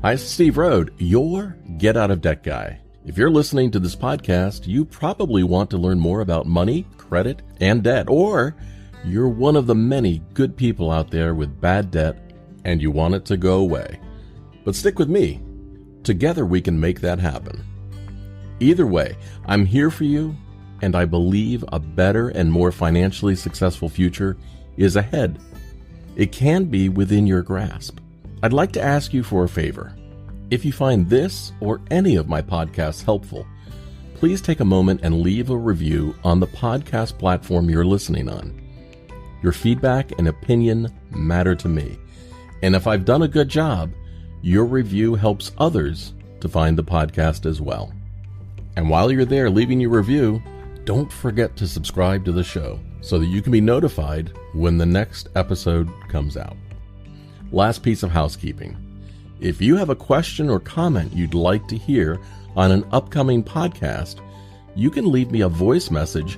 Hi, it's Steve Rhode, your Get Out of Debt guy. If you're listening to this podcast, you probably want to learn more about money, credit, and debt, or you're one of the many good people out there with bad debt and you want it to go away. But stick with me. Together we can make that happen. Either way, I'm here for you, and I believe a better and more financially successful future is ahead. It can be within your grasp. I'd like to ask you for a favor. If you find this or any of my podcasts helpful, please take a moment and leave a review on the podcast platform you're listening on. Your feedback and opinion matter to me, and if I've done a good job, your review helps others to find the podcast as well. And while you're there leaving your review, don't forget to subscribe to the show so that you can be notified when the next episode comes out. Last piece of housekeeping. If you have a question or comment you'd like to hear on an upcoming podcast, you can leave me a voice message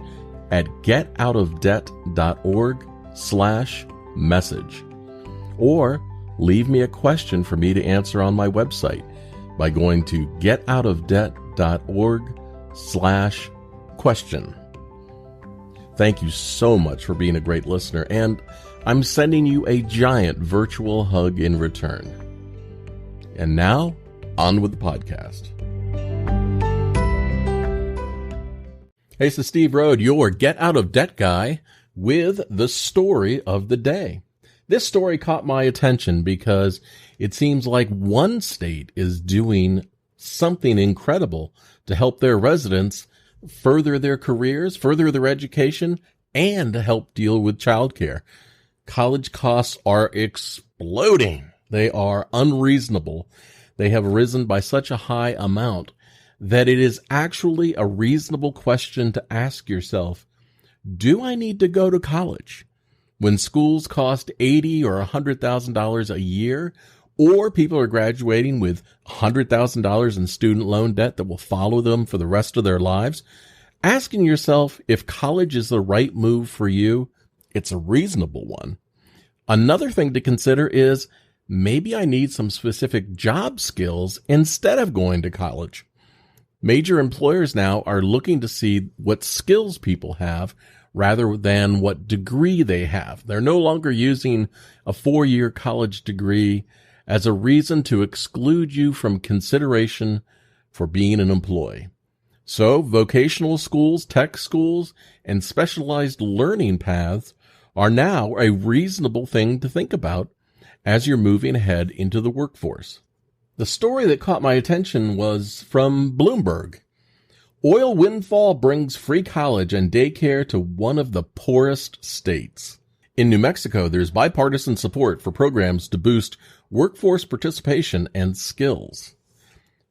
at getoutofdebt.org/message. Or leave me a question for me to answer on my website by going to getoutofdebt.org/question. Thank you so much for being a great listener, and I'm sending you a giant virtual hug in return. And now, on with the podcast. Hey, this is Steve Rhode, your Get Out of Debt guy, with the story of the day. This story caught my attention because it seems like one state is doing something incredible to help their residents further their careers, further their education, and to help deal with childcare. College costs are exploding. They are unreasonable. They have risen by such a high amount that it is actually a reasonable question to ask yourself, do I need to go to college? When schools cost $80,000 or $100,000 a year, or people are graduating with $100,000 in student loan debt that will follow them for the rest of their lives, asking yourself if college is the right move for you, it's a reasonable one. Another thing to consider is maybe I need some specific job skills instead of going to college. Major employers now are looking to see what skills people have rather than what degree they have. They're no longer using a 4-year college degree as a reason to exclude you from consideration for being an employee. So vocational schools, tech schools, and specialized learning paths are now a reasonable thing to think about as you're moving ahead into the workforce. The story that caught my attention was from Bloomberg. Oil windfall brings free college and daycare to one of the poorest states. In New Mexico, there's bipartisan support for programs to boost workforce participation and skills.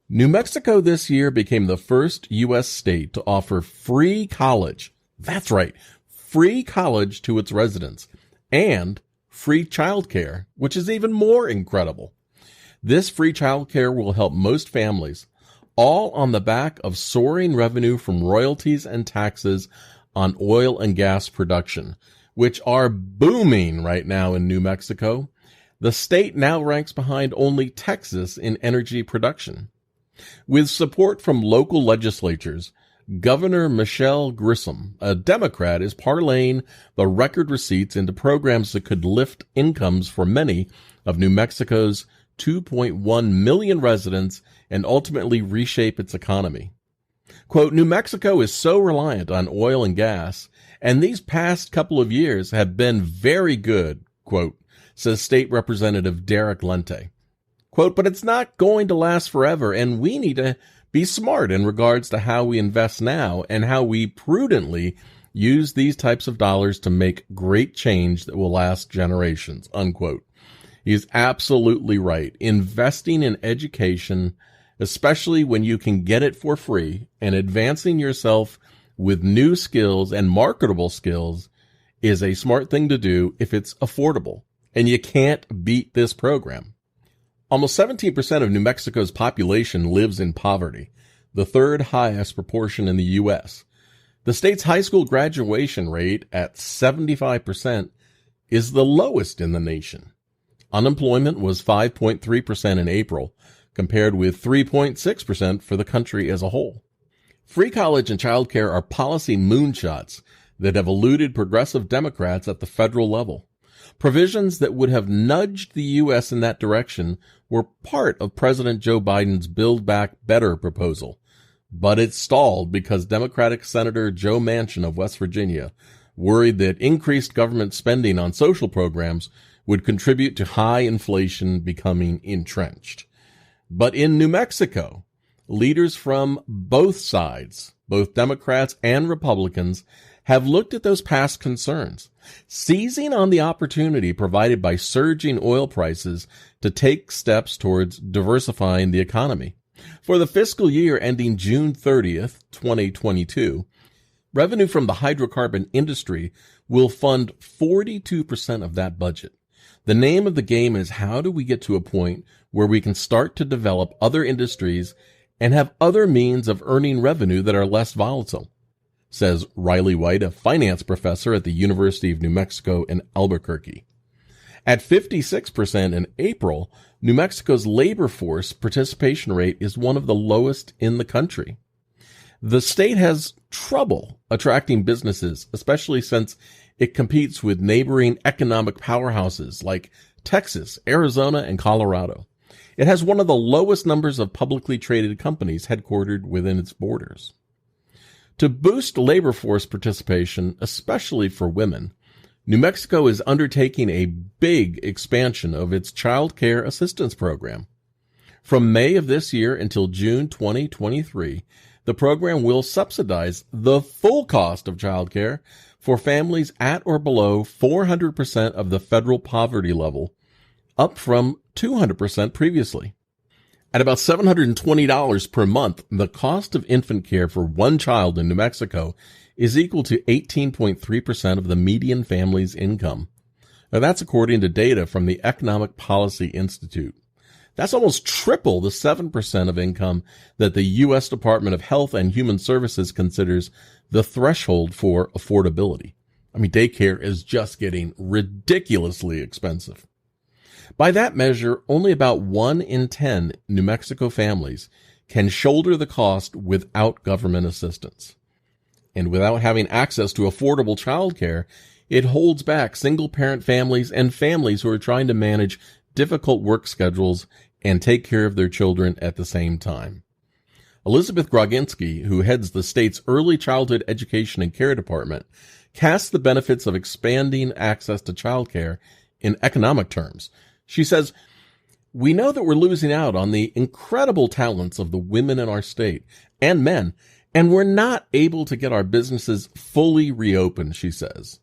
New Mexico this year became the first U.S. state to offer free college. That's right, free college to its residents, and free childcare, which is even more incredible. This free childcare will help most families, all on the back of soaring revenue from royalties and taxes on oil and gas production, which are booming right now in New Mexico. The state now ranks behind only Texas in energy production. With support from local legislatures, Governor Michelle Grissom, a Democrat, is parlaying the record receipts into programs that could lift incomes for many of New Mexico's 2.1 million residents and ultimately reshape its economy. Quote, New Mexico is so reliant on oil and gas, and these past couple of years have been very good, quote, says State Representative Derek Lente. Quote, but it's not going to last forever, and we need to be smart in regards to how we invest now and how we prudently use these types of dollars to make great change that will last generations, unquote. He's absolutely right. Investing in education, especially when you can get it for free, and advancing yourself with new skills and marketable skills is a smart thing to do if it's affordable. And you can't beat this program. Almost 17% of New Mexico's population lives in poverty, the third highest proportion in the U.S. The state's high school graduation rate at 75% is the lowest in the nation. Unemployment was 5.3% in April, compared with 3.6% for the country as a whole. Free college and childcare are policy moonshots that have eluded progressive Democrats at the federal level. Provisions that would have nudged the U.S. in that direction were part of President Joe Biden's Build Back Better proposal, but it stalled because Democratic Senator Joe Manchin of West Virginia worried that increased government spending on social programs would contribute to high inflation becoming entrenched. But in New Mexico, leaders from both sides, both Democrats and Republicans, have looked at those past concerns, seizing on the opportunity provided by surging oil prices to take steps towards diversifying the economy. For the fiscal year ending June 30th, 2022, revenue from the hydrocarbon industry will fund 42% of that budget. The name of the game is, how do we get to a point where we can start to develop other industries and have other means of earning revenue that are less volatile, says Riley White, a finance professor at the University of New Mexico in Albuquerque. At 56% in April, New Mexico's labor force participation rate is one of the lowest in the country. The state has trouble attracting businesses, especially since it competes with neighboring economic powerhouses like Texas, Arizona, and Colorado. It has one of the lowest numbers of publicly traded companies headquartered within its borders. To boost labor force participation, especially for women, New Mexico is undertaking a big expansion of its child care assistance program. From May of this year until June 2023, the program will subsidize the full cost of child care for families at or below 400% of the federal poverty level, up from 200% previously. At about $720 per month, the cost of infant care for one child in New Mexico is equal to 18.3% of the median family's income. Now, that's according to data from the Economic Policy Institute. That's almost triple the 7% of income that the U.S. Department of Health and Human Services considers the threshold for affordability. I mean, daycare is just getting ridiculously expensive. By that measure, only about 1 in 10 New Mexico families can shoulder the cost without government assistance. And without having access to affordable childcare, it holds back single-parent families and families who are trying to manage difficult work schedules and take care of their children at the same time. Elizabeth Groginski, who heads the state's Early Childhood Education and Care Department, casts the benefits of expanding access to childcare in economic terms. She says, "We know that we're losing out on the incredible talents of the women in our state and men, and we're not able to get our businesses fully reopened," she says.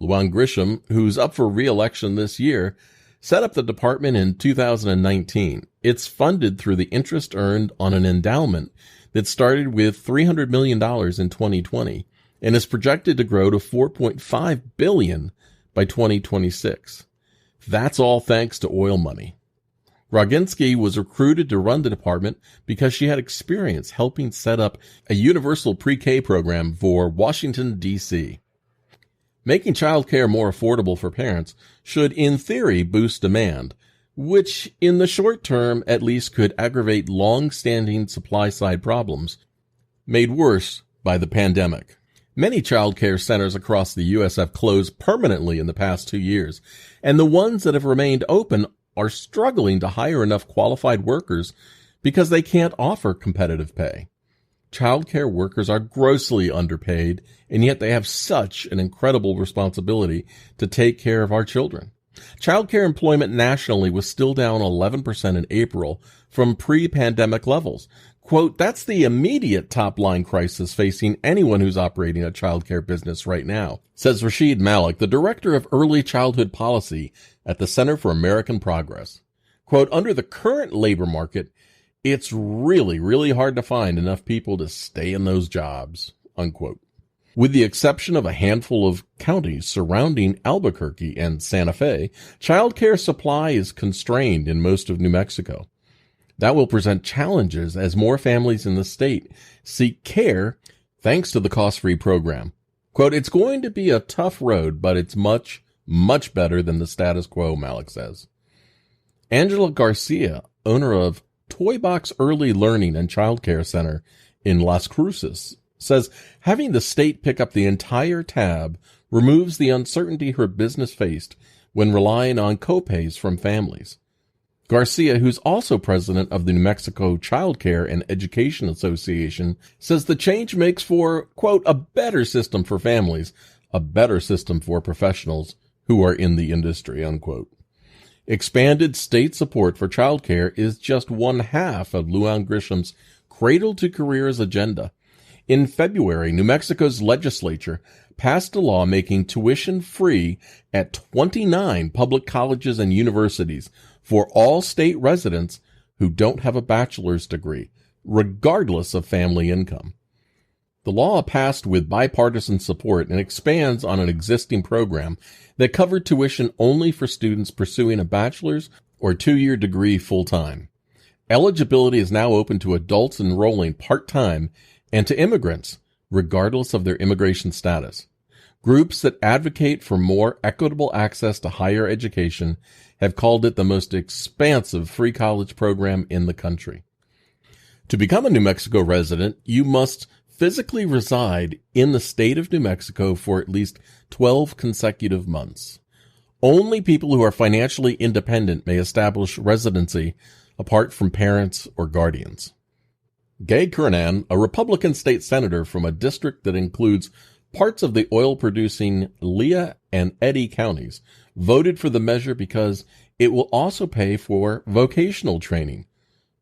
Luan Grisham, who's up for re-election this year, set up the department in 2019. It's funded through the interest earned on an endowment that started with $300 million in 2020 and is projected to grow to $4.5 billion by 2026. That's all thanks to oil money. Groginski was recruited to run the department because she had experience helping set up a universal pre-K program for Washington, D.C. Making childcare more affordable for parents should, in theory, boost demand, which, in the short term, at least could aggravate long-standing supply-side problems, made worse by the pandemic. Many childcare centers across the U.S. have closed permanently in the past 2 years, and the ones that have remained open are struggling to hire enough qualified workers because they can't offer competitive pay. Childcare workers are grossly underpaid, and yet they have such an incredible responsibility to take care of our children. Childcare employment nationally was still down 11% in April from pre-pandemic levels. Quote, "That's the immediate top-line crisis facing anyone who's operating a childcare business right now," says Rashid Malik, the director of early childhood policy at the Center for American Progress. Quote, "Under the current labor market, it's really hard to find enough people to stay in those jobs," unquote. With the exception of a handful of counties surrounding Albuquerque and Santa Fe, childcare supply is constrained in most of New Mexico. That will present challenges as more families in the state seek care thanks to the cost-free program. Quote, "It's going to be a tough road, but it's much better than the status quo," Malik says. Angela Garcia, owner of Toy Box Early Learning and Childcare Center in Las Cruces says having the state pick up the entire tab removes the uncertainty her business faced when relying on copays from families. Garcia, who's also president of the New Mexico Childcare and Education Association, says the change makes for, quote, a better system for families, a better system for professionals who are in the industry, unquote. Expanded state support for childcare is just one half of Luann Grisham's Cradle to Careers agenda. In February, New Mexico's legislature passed a law making tuition free at 29 public colleges and universities for all state residents who don't have a bachelor's degree, regardless of family income. The law passed with bipartisan support and expands on an existing program that covered tuition only for students pursuing a bachelor's or two-year degree full-time. Eligibility is now open to adults enrolling part-time and to immigrants, regardless of their immigration status. Groups that advocate for more equitable access to higher education have called it the most expansive free college program in the country. To become a New Mexico resident, you must physically reside in the state of New Mexico for at least 12 consecutive months. Only people who are financially independent may establish residency apart from parents or guardians. Gay Kernan, a Republican state senator from a district that includes parts of the oil-producing Lea and Eddy counties, voted for the measure because it will also pay for vocational training.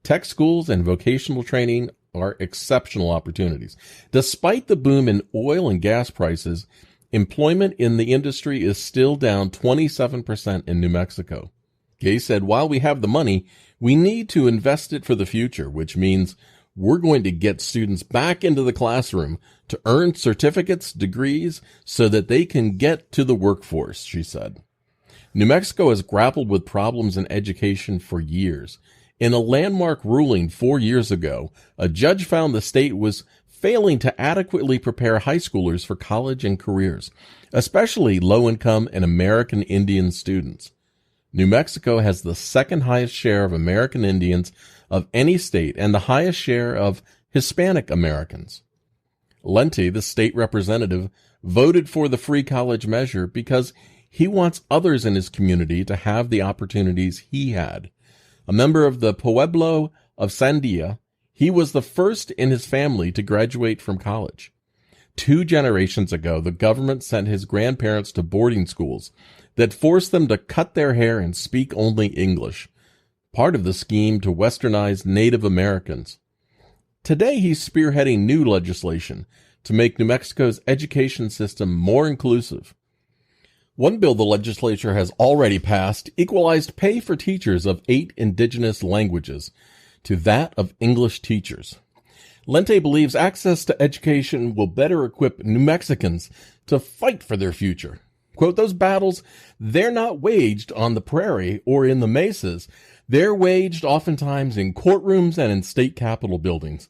Tech schools and vocational training are exceptional opportunities. Despite the boom in oil and gas prices, employment in the industry is still down 27% in New Mexico. Gay said, while we have the money, we need to invest it for the future, which means we're going to get students back into the classroom to earn certificates, degrees, so that they can get to the workforce, she said. New Mexico has grappled with problems in education for years. In a landmark ruling 4 years ago, a judge found the state was failing to adequately prepare high schoolers for college and careers, especially low-income and American Indian students. New Mexico has the second highest share of American Indians of any state and the highest share of Hispanic Americans. Lente, the state representative, voted for the free college measure because he wants others in his community to have the opportunities he had. A member of the Pueblo of Sandia, he was the first in his family to graduate from college. 2 generations ago, the government sent his grandparents to boarding schools that forced them to cut their hair and speak only English, part of the scheme to westernize Native Americans. Today, he's spearheading new legislation to make New Mexico's education system more inclusive. One bill the legislature has already passed equalized pay for teachers of 8 indigenous languages to that of English teachers. Lente believes access to education will better equip New Mexicans to fight for their future. Quote, those battles, they're not waged on the prairie or in the mesas. They're waged oftentimes in courtrooms and in state capitol buildings.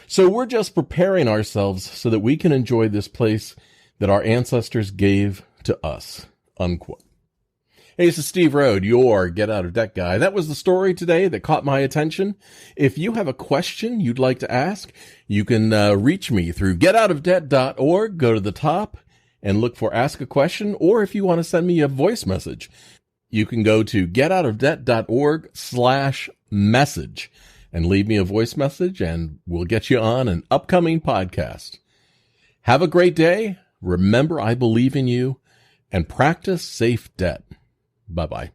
So we're just preparing ourselves so that we can enjoy this place that our ancestors gave to us. Unquote. Hey, this is Steve Rhode, your Get Out of Debt guy. That was the story today that caught my attention. If you have a question you'd like to ask, you can reach me through getoutofdebt.org. Go to the top and look for Ask a Question, or if you want to send me a voice message, you can go to getoutofdebt.org/message and leave me a voice message, and we'll get you on an upcoming podcast. Have a great day. Remember, I believe in you. And practice safe debt. Bye-bye.